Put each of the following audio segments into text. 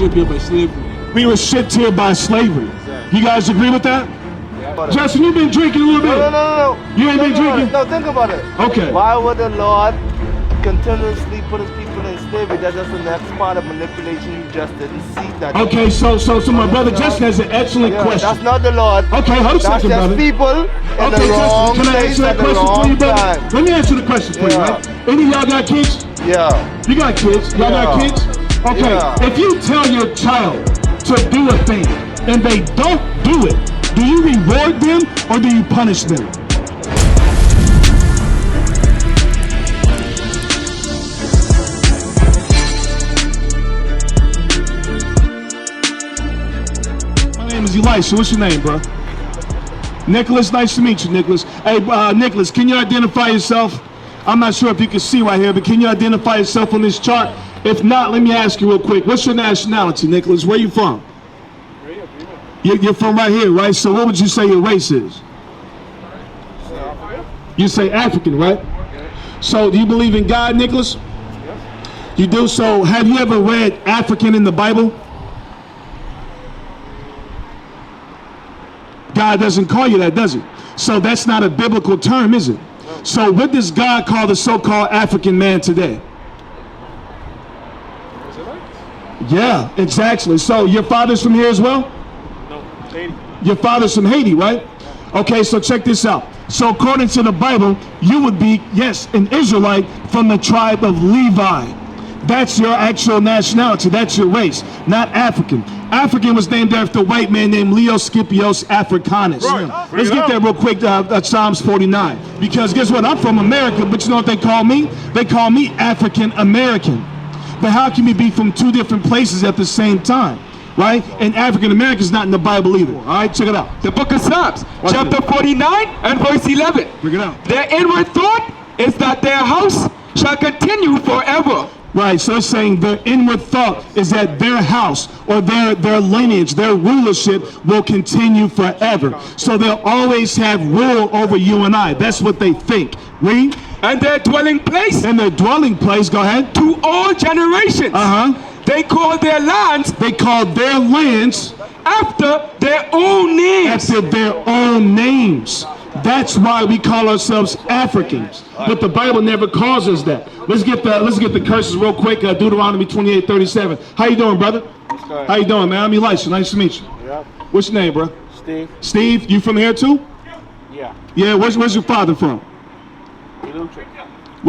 shipped here by slavery. We were shipped here by slavery. Exactly. You guys agree with that? Yeah. Justin, you've been drinking a little bit. No. You ain't been drinking? No, think about it. Okay. Why would the Lord continuously put his people in slavery? That's just the next part of manipulation. You just didn't see that. Okay, so my brother Justin has an excellent question. That's not the Lord. Okay, hold a second, brother. That's just people in the wrong Justin, can I place answer that at the question for wrong you, brother? time. Let me answer the question for you, right? Any of y'all got kids? Yeah. You got kids? Y'all got kids? Okay, if you tell your child to do a thing and they don't do it, do you reward them or do you punish them? My name is Elisha. What's your name, bro? Nicholas. Nice to meet you, Nicholas. Hey, Nicholas, can you identify yourself? I'm not sure if you can see right here, but can you identify yourself on this chart? If not, let me ask you real quick. What's your nationality, Nicholas? Where you from? You're from right here, right? So what would you say your race is? You say African, right? So do you believe in God, Nicholas? Yes. You do? So have you ever read African in the Bible? God doesn't call you that, does he? So that's not a biblical term, is it? No. So what does God call the so-called African man today? Israelites. Yeah, exactly. So your father's from here as well? No, Haiti. Your father's from Haiti, right? Yeah. Okay, so check this out. So according to the Bible, you would be, yes, an Israelite from the tribe of Levi. That's your actual nationality. That's your race, not African. African was named after a white man named Leo Scipios Africanus. Right. Let's get that real quick, Psalms 49. Because guess what? I'm from America, but you know what they call me? They call me African American. But how can we be from two different places at the same time? Right? And African American is not in the Bible either. All right, check it out. The book of Psalms, chapter 49 and verse 11. Bring it out. Their inward thought is that their house shall continue forever. Right, so it's saying their inward thought is that their house or their lineage, their rulership will continue forever. So they'll always have rule over you and I. That's what they think. Read. And their dwelling place. And their dwelling place, go ahead. To all generations. They call their lands. They call their lands. After their own names. After their own names. That's why we call ourselves Africans. But the Bible never calls us that. Let's get the curses real quick. Deuteronomy 28:37. How you doing, brother? How you doing, man? I'm Elisha. Nice to meet you. Yeah. What's your name, bro? Steve. Steve, you from here too? Yeah. Yeah, where's your father from?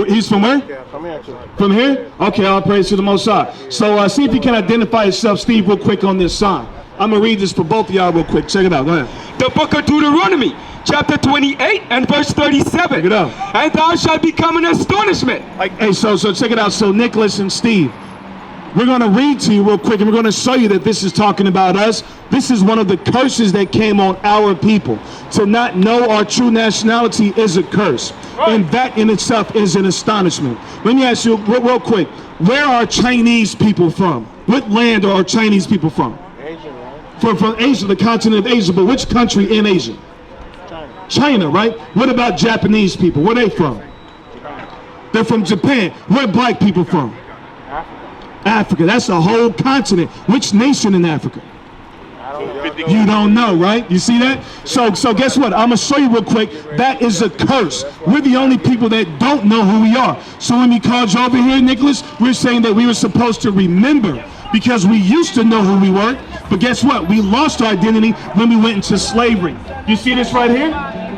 He's from where? Yeah, from here too. From here? Okay, all praise to the Most High. So see if you can identify yourself, Steve, real quick on this sign. I'm going to read this for both of y'all real quick. Check it out. Go ahead. The book of Deuteronomy, chapter 28 and verse 37. Check it out. And thou shalt become an astonishment. Hey, so check it out. So Nicholas and Steve, we're going to read to you real quick, and we're going to show you that this is talking about us. This is one of the curses that came on our people. To not know our true nationality is a curse. Right. And that in itself is an astonishment. Let me ask you real quick, where are Chinese people from? What land are Chinese people from? Asia, right? From Asia, the continent of Asia, but which country in Asia? China. China, right? What about Japanese people? Where are they from? Japan. They're from Japan. Where are black people from? Africa. Africa. That's a whole continent. Which nation in Africa? You don't know, right? You see that? So guess what? I'm going to show you real quick. That is a curse. We're the only people that don't know who we are. So when we called you over here, Nicholas, we're saying that we were supposed to remember because we used to know who we were. But guess what? We lost our identity when we went into slavery. You see this right here?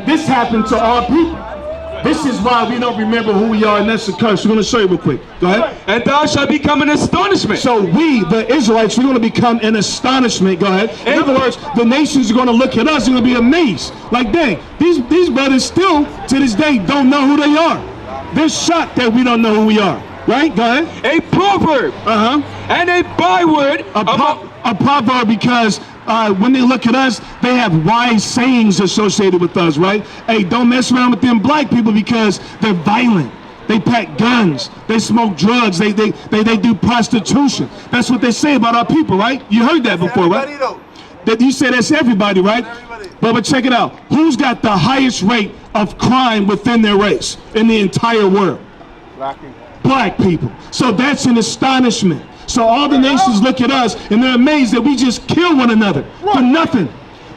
This happened to our people. This is why we don't remember who we are, and that's a curse. We're going to show you real quick. Go ahead. And thou shalt become an astonishment. So we, the Israelites, we're going to become an astonishment. Go ahead. In other words, the nations are going to look at us and going to be amazed. Like, dang, these brothers still, to this day, don't know who they are. They're shocked that we don't know who we are. Right? Go ahead. A proverb. And a byword. A proverb because when they look at us, they have wise sayings associated with us, right? Hey, don't mess around with them black people because they're violent. They pack guns. They smoke drugs. They do prostitution. That's what they say about our people, right? You heard that before, right? That you say that's everybody, right? But check it out. Who's got the highest rate of crime within their race in the entire world? Black people. Black people. So that's an astonishment. So all the nations look at us and they're amazed that we just kill one another for nothing.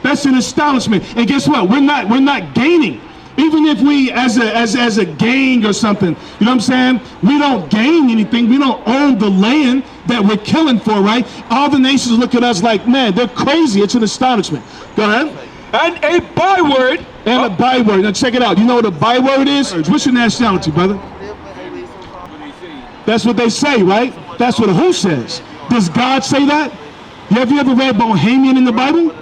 That's an astonishment. And guess what? We're not gaining. Even if we, as a gang or something, you know what I'm saying? We don't gain anything. We don't own the land that we're killing for, right? All the nations look at us like, man, they're crazy. It's an astonishment. Go ahead. And a byword. And a byword. Now check it out. You know what a byword is? What's your nationality, brother? That's what they say, right? That's what who says. Does God say that? Have you ever read Bohemian in the Bible?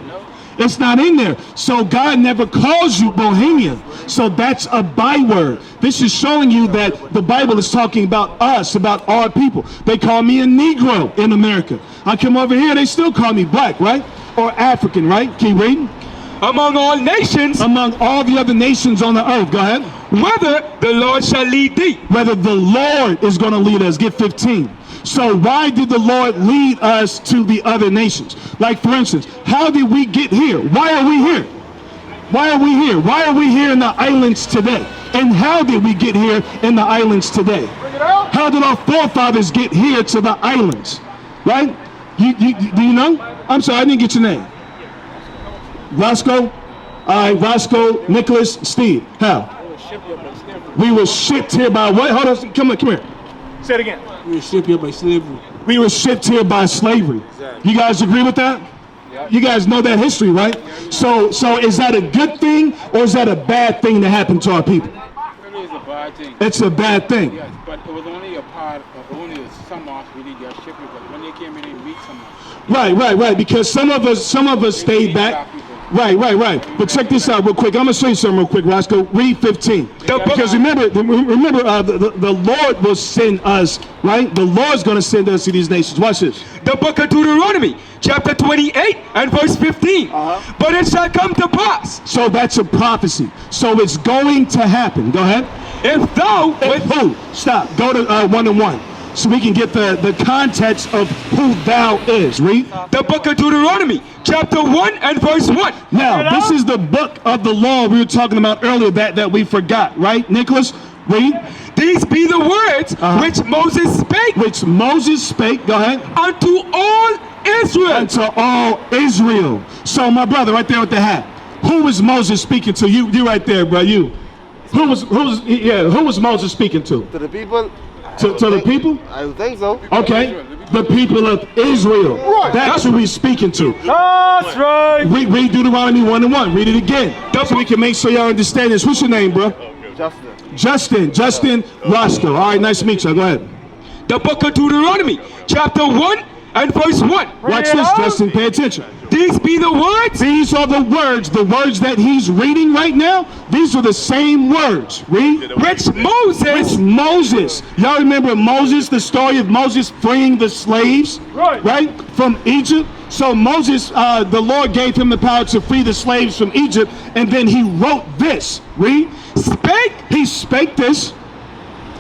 It's not in there. So God never calls you Bohemian. So that's a byword. This is showing you that the Bible is talking about us, about our people. They call me a Negro in America. I come over here, they still call me black, right? Or African, right? Keep reading. Among all nations. Among all the other nations on the earth. Go ahead. Whether the Lord shall lead thee. Whether the Lord is going to lead us. Get 15. So why did the Lord lead us to the other nations? Like, for instance, how did we get here? Why are we here? Why are we here? Why are we here in the islands today? And how did we get here in the islands today? How did our forefathers get here to the islands? Right? Do you know? I'm sorry, I didn't get your name. Roscoe? All right, Roscoe, Nicholas, Steve. How? We were shipped here by what? Hold on, come here. Say it again. We were shipped here by slavery. We were shipped here by slavery. Exactly. You guys agree with that? Yep. You guys know that history, right? So is that a good thing or is that a bad thing that happened to our people? Really, it's a bad thing. It's a bad thing. Yes, but it was only a part of only some of us really got shipped because when they came in, they meet some of us. Right. Because some of us stayed back. Right. But check this out real quick. I'm gonna show you something real quick, Roscoe. Read 15. Because remember, the Lord will send us, right? The Lord's gonna send us to these nations. Watch this. The book of Deuteronomy, chapter 28 and verse 15. But it shall come to pass. So that's a prophecy. So it's going to happen. Go ahead. If thou who? Stop. Go to 1 and 1. So we can get the context of who thou is. Read. The book of Deuteronomy, chapter 1 and verse 1. Now, this is the book of the law we were talking about earlier that we forgot, right, Nicholas? Read. These be the words which Moses spake. Which Moses spake, go ahead. Unto all Israel. Unto all Israel. So my brother right there with the hat. Who was Moses speaking to? You right there, bro, you. Who was Moses speaking to? To the people. To the people? I think so. Okay. The people of Israel. Right. That's who we're speaking to. That's right. Read Deuteronomy 1 and 1. Read it again. So we can make sure y'all understand this. What's your name, bro? Justin Roscoe. All right, nice to meet you. Go ahead. The book of Deuteronomy, chapter 1 and verse 1. Watch this, Justin. Pay attention. These be the words. These are the words that he's reading right now. These are the same words. Read. Which Moses. Y'all remember Moses, the story of Moses freeing the slaves? Right? From Egypt. So Moses, the Lord gave him the power to free the slaves from Egypt. And then he wrote this. Read. He spake this.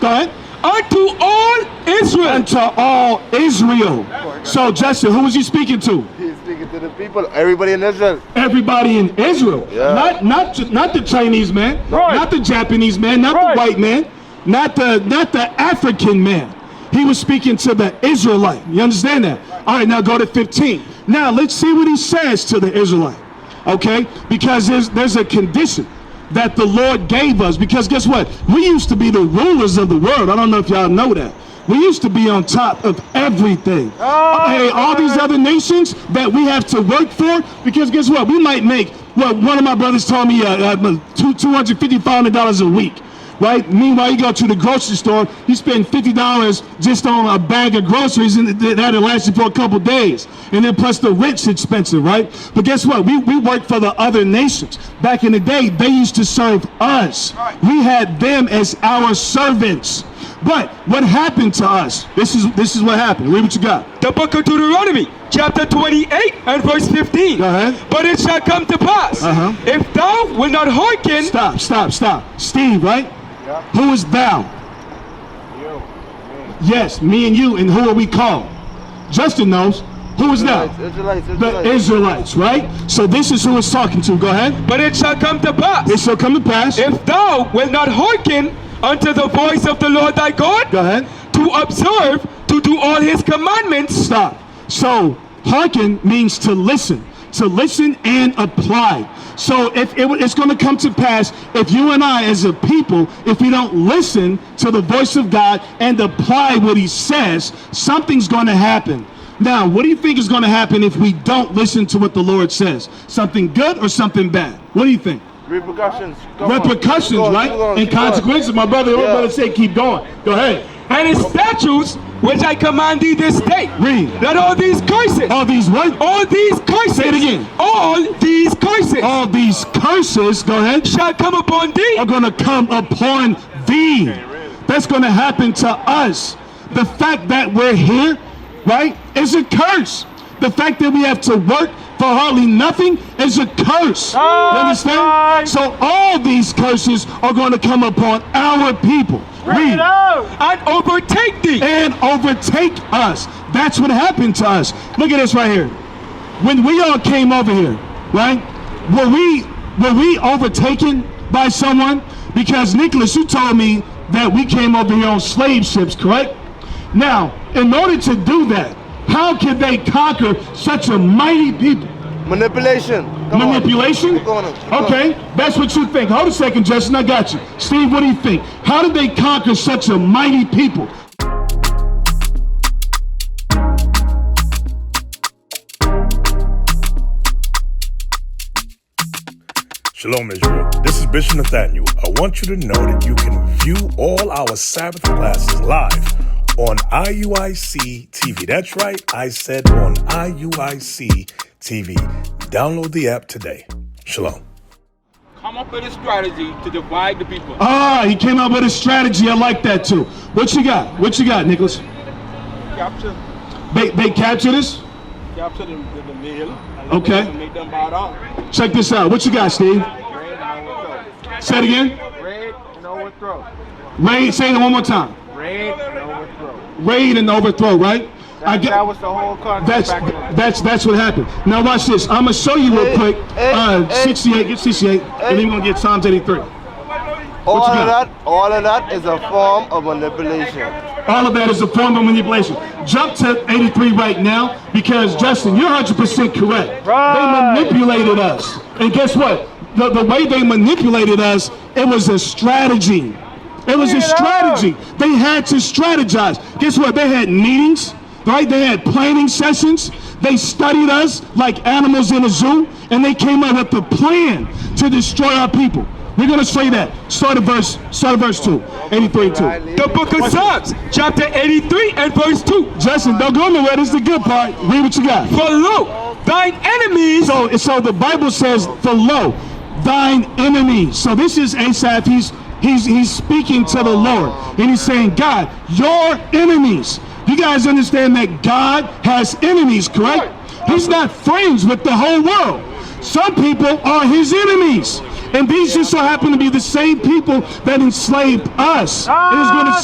Go ahead. Unto all Israel. Unto all Israel. So Justin, who was he speaking to? He's speaking to the people, everybody in Israel. Everybody in Israel. Yeah. Not the Chinese man, not the Japanese man, not the white man, not the African man. He was speaking to the Israelite. You understand that? All right, now go to 15. Now let's see what he says to the Israelite. Okay? Because there's a condition that the Lord gave us, because guess what? We used to be the rulers of the world. I don't know if y'all know that. We used to be on top of everything. Hey, all these other nations that we have to work for, because guess what? We might make, one of my brothers told me $250, $500 a week. Right? Meanwhile, you go to the grocery store, you spend $50 just on a bag of groceries, and that'll last you for a couple days. And then plus the rent's expensive, right? But guess what? We work for the other nations. Back in the day, they used to serve us. We had them as our servants. But what happened to us? This is what happened. Read what you got. The book of Deuteronomy, chapter 28 and verse 15. Go ahead. But it shall come to pass, if thou wilt not hearken. Stop. Steve, right? Yeah. Who is thou? You. Me. Yes, me and you. And who are we called? Justin knows. Who is thou? Israelites. The Israelites, right? So this is who it's talking to. Go ahead. But it shall come to pass. It shall come to pass. If thou wilt not hearken unto the voice of the Lord thy God. Go ahead. To observe, to do do all his commandments. Stop. So hearken means to listen and apply. So if it's going to come to pass, if you and I as a people, if we don't listen to the voice of God and apply what he says, something's going to happen. Now, what do you think is going to happen if we don't listen to what the Lord says? Something good or something bad? What do you think? Repercussions. Repercussions, right? And consequences. My brother said keep going. Go ahead. And his statutes, which I command thee this day. Read. That all these curses. All these what? All these curses. Say it again. All these curses. All these curses, go ahead, shall come upon thee. Are going to come upon thee. That's going to happen to us. The fact that we're here, right, is a curse. The fact that we have to work for hardly nothing is a curse. You understand? So all these curses are going to come upon our people. Read. And overtake thee. And overtake us. That's what happened to us. Look at this right here. When we all came over here, right, were we overtaken by someone? Because Nicholas, you told me that we came over here on slave ships, correct? Now, in order to do that, how can they conquer such a mighty people? Manipulation. Manipulation? Keep going. Okay, that's what you think. Hold a second, Justin, I got you. Steve, what do you think? How did they conquer such a mighty people? Shalom, Israel. This is Bishop Nathaniel. I want you to know that you can view all our Sabbath classes live on IUIC TV. That's right, I said on IUIC TV. Download the app today. Shalom. Come up with a strategy to divide the people. Ah, he came up with a strategy. I like that too. What you got? What you got, Nicholas? Capture. They captured us? Capture the male. Okay. Make them bow down. Check this out. What you got, Steve? Raid and overthrow. Say it again. Raid and overthrow. Raid, say it one more time. Raid and overthrow. Raid and overthrow, right? That was the whole concept. That's what happened. Now watch this. I'm gonna show you real quick. 68, get 68, and then we're gonna get Psalms 83. All of that is a form of manipulation. All of that is a form of manipulation. Jump to 83 right now, because Justin, you're 100% correct. Right. They manipulated us, and guess what? The way they manipulated us, it was a strategy. It was a strategy. They had to strategize. Guess what? They had meetings. Right? They had planning sessions. They studied us like animals in a zoo, and they came up with a plan to destroy our people. We're going to say that. Start at verse 2, 83 2. The book of Psalms, chapter 83 and verse 2. Justin, don't go nowhere. This is the good part. Read what you got. For lo, thine enemies. So the Bible says, for lo, thine enemies. So this is Asaph. He's speaking to the Lord, and he's saying, God, your enemies. You guys understand that God has enemies, correct? He's not friends with the whole world. Some people are his enemies. And these just so happen to be the same people that enslaved us.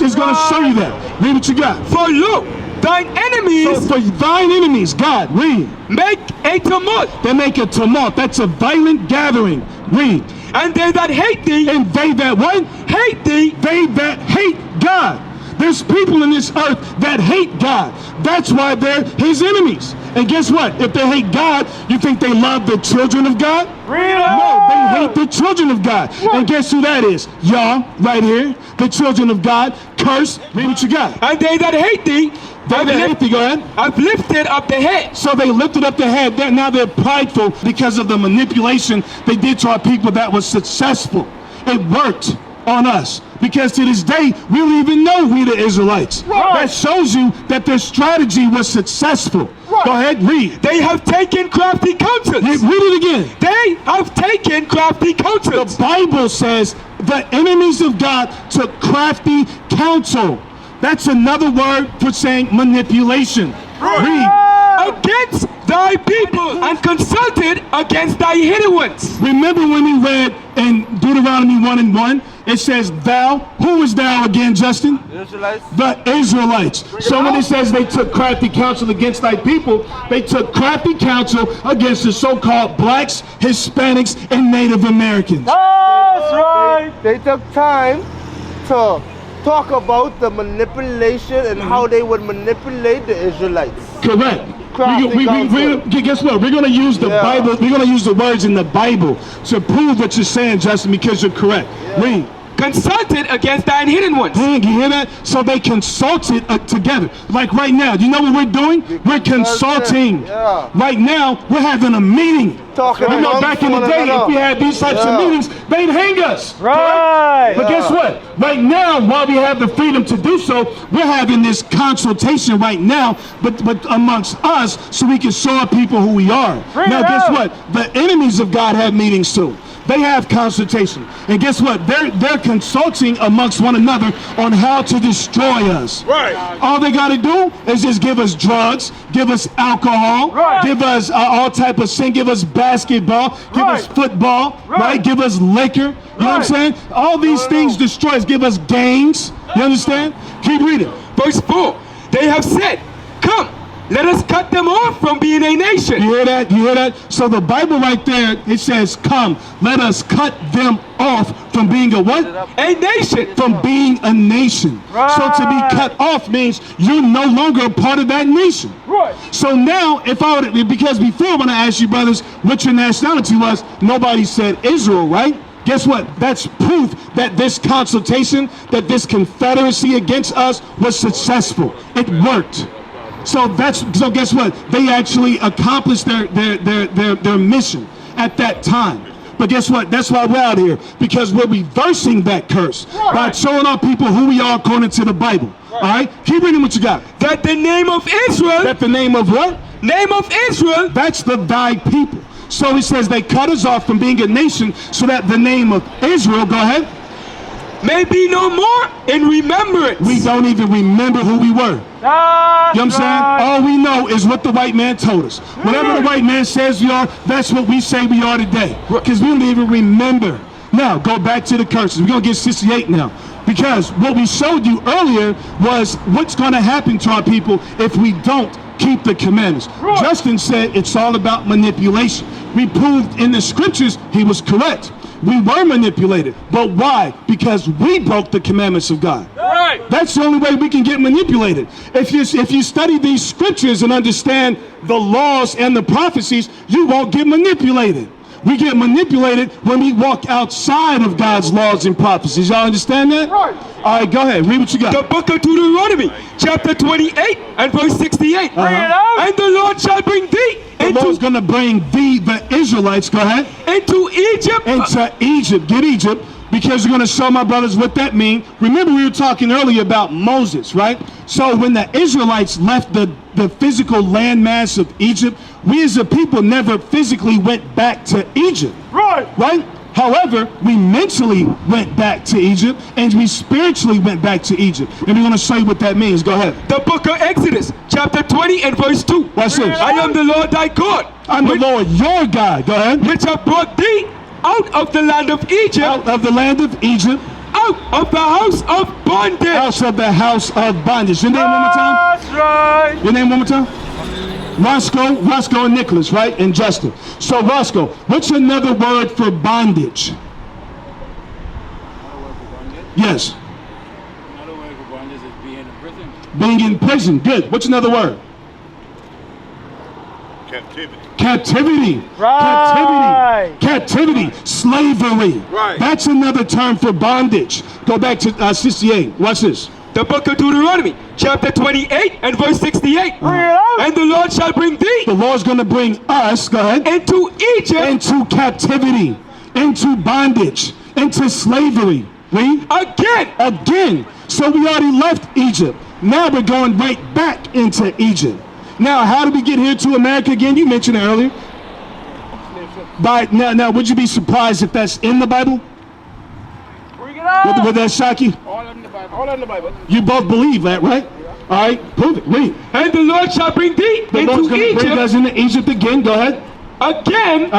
It's going to show you that. Read what you got. For look, thine enemies. So for thine enemies, God, read. Make a tumult. They make a tumult. That's a violent gathering. Read. And they that hate thee. And they that what? Hate thee. They that hate God. There's people in this earth that hate God. That's why they're his enemies. And guess what? If they hate God, you think they love the children of God? Really? No, they hate the children of God. What? And guess who that is? Y'all, right here. The children of God. Curse. Read what you got. And they that hate thee. They that hate thee, go ahead. I've lifted up the head. So they lifted up the head. Now they're prideful because of the manipulation they did to our people that was successful. It worked on us, because to this day we don't even know we the Israelites. Right. That shows you that their strategy was successful. Right. Go ahead, read. They have taken crafty counsels. Read it again. They have taken crafty counsels. The Bible says the enemies of God took crafty counsel. That's another word for saying manipulation. Right. Read. Against thy people, and consulted against thy hidden ones. Remember when we read in Deuteronomy 1:1, it says thou. Who is thou again, Justin? Israelites. The Israelites. So when it says they took crafty counsel against thy people, they took crafty counsel against the so-called blacks, Hispanics, and Native Americans. That's right. They took time to talk about the manipulation and how they would manipulate the Israelites. Correct. Guess what? We're going to use the Yeah. Bible. We're going to use the words in the Bible to prove what you're saying, Justin, because you're correct. Read. Consulted against thine hidden ones. Dang, you hear that? So they consulted together. Like right now, you know what we're doing? We're consulting. Yeah. Right now, we're having a meeting. Talking You know, amongst back in the one day, another. if we had these types of meetings, they'd hang us. Right. But guess what? Right now, while we have the freedom to do so, we're having this consultation right now, but amongst us, so we can show our people who we are. Now, guess what? The enemies of God have meetings too. They have consultation, and guess what? They're consulting amongst one another on how to destroy us. Right. All they got to do is just give us drugs, give us alcohol, give us all type of sin, give us basketball, give us football, right? Give us liquor. You know what I'm saying? All these things destroy us. Give us gangs. You understand? Keep reading. Verse 4. They have said, come, let us cut them off from being a nation. You hear that? You hear that? So the Bible right there, it says, come, let us cut them off from being a what? A nation. From being a nation. So to be cut off means you're no longer a part of that nation. Right. So now, if I would, because before when I asked you brothers what your nationality was, nobody said Israel, right? Guess what? That's proof that this consultation, that this confederacy against us was successful. It worked. So guess what? They actually accomplished their mission at that time. But guess what? That's why we're out here, because we're reversing that curse by showing our people who we are according to the Bible. All right? Keep reading what you got. That the name of Israel. That the name of what? Name of Israel. That's the thy people. So he says they cut us off from being a nation so that the name of Israel, go ahead, may be no more in remembrance. We don't even remember who we were. You know what I'm saying? All we know is what the white man told us. Whatever the white man says we are, that's what we say we are today. Because we don't even remember. Now, go back to the curses. We're going to get 68 now. Because what we showed you earlier was what's going to happen to our people if we don't keep the commandments. Justin said it's all about manipulation. We proved in the scriptures he was correct. We were manipulated. But why? Because we broke the commandments of God. Right. That's the only way we can get manipulated. If you study these scriptures and understand the laws and the prophecies, you won't get manipulated. We get manipulated when we walk outside of God's laws and prophecies. Y'all understand that? Right. All right, go ahead. Read what you got. The book of Deuteronomy, chapter 28 and verse 68. And the Lord shall bring thee The Lord's going to bring thee, the Israelites, go ahead, into Egypt. Into Egypt. Get Egypt, because you're going to show my brothers what that means. Remember, we were talking earlier about Moses, right? So when the Israelites left the physical landmass of Egypt, we as a people never physically went back to Egypt. Right. However, we mentally went back to Egypt, and we spiritually went back to Egypt. And we're going to show you what that means. Go ahead. The book of Exodus, chapter 20 and verse 2. Watch this. I am the Lord thy God. I'm the Lord your God. Go ahead. Which have brought thee out of the land of Egypt. Out of the land of Egypt. Out of the house of bondage. Out of the house of bondage. Your name one more time? That's right. Your name one more time? Roscoe and Nicholas, right? And Justin. So Roscoe, what's another word for bondage? Yes. Another word for bondage is being in prison. Being in prison. Good. What's another word? Captivity. Captivity. Right. Captivity. Slavery. Right. That's another term for bondage. Go back to 68. Watch this. The book of Deuteronomy, chapter 28 and verse 68. And the Lord shall bring thee. The Lord's going to bring us, go ahead, into Egypt. Into captivity, into bondage, into slavery. Read. Again. So we already left Egypt. Now we're going right back into Egypt. Now, how did we get here to America again? You mentioned it earlier. Now, would you be surprised if that's in the Bible? Would that shock you? All in the Bible. All in the Bible. You both believe that, right? All right, prove it. Read. And the Lord shall bring thee The Lord's into going to bring Egypt. us into Egypt again. Go ahead. Again.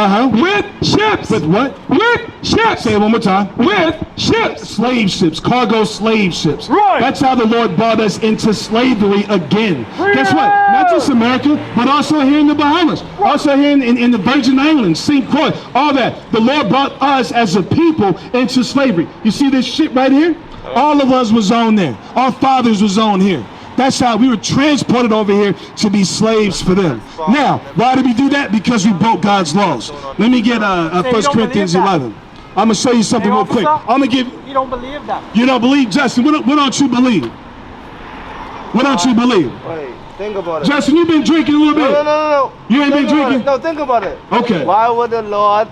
With ships. With what? With ships. Say it one more time. With ships. Slave ships, cargo slave ships. Right. That's how the Lord brought us into slavery again. Guess what? Not just America, but also here in the Bahamas, also here in the Virgin Islands, St. Croix, all that. The Lord brought us as a people into slavery. You see this shit right here? All of us was on there. Our fathers was on here. That's how we were transported over here to be slaves for them. Now, why did we do that? Because we broke God's laws. Let me get 1 Corinthians 11. I'm going to show you something real quick. I'm going to give... You don't believe that. You don't believe? Justin, what don't you believe? What don't you believe? Wait, think about it. Justin, you've been drinking a little bit. No. You ain't been drinking? No, think about it. Okay. Why would the Lord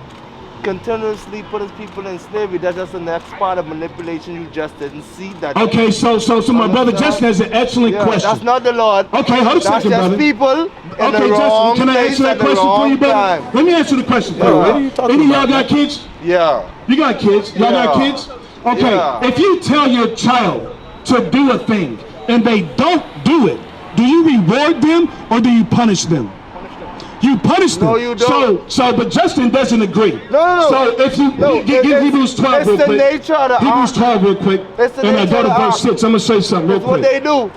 continuously put his people in slavery? That's just the next part of manipulation. You just didn't see that. Okay, so my brother Justin has an excellent question. That's not the Lord. Okay, hold a That's second, just brother. people in Okay, the wrong Justin, can I answer that question for you, brother? time. Let me answer the question for you. Any of y'all got kids? Yeah. You got kids? Y'all got kids? Okay, Yeah. if you tell your child to do a thing and they don't do it, do you reward them or do you punish them? You punish them. No, you don't. But Justin doesn't agree. No. So if you give Hebrews 12 real it's the quick. nature of the Hebrews 12 real quick. It's the And I nature go of to the verse art. 6. I'm going to say something real That's what quick. they do.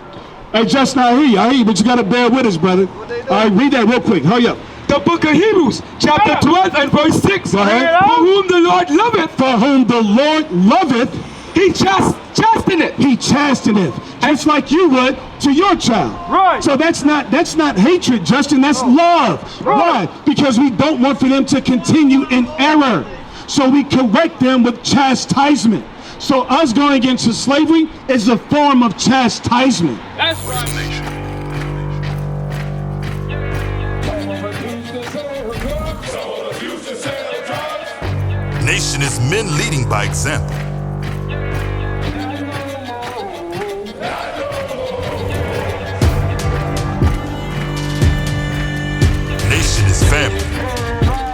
Hey, Justin, I hear you, but you got to bear with us, brother. they do. All right, read that real quick. Hurry up. The book of Hebrews, chapter 12 and verse 6. Go ahead. For whom the Lord loveth, For whom the Lord loveth, he chasteneth. he chasteneth, just like you would to your child. Right. So that's not hatred, Justin. That's love. Why? Because we don't want for them to continue in error. So we correct them with chastisement. So us going into slavery is a form of chastisement. That's right. Nation is men leading by example. Nation is family.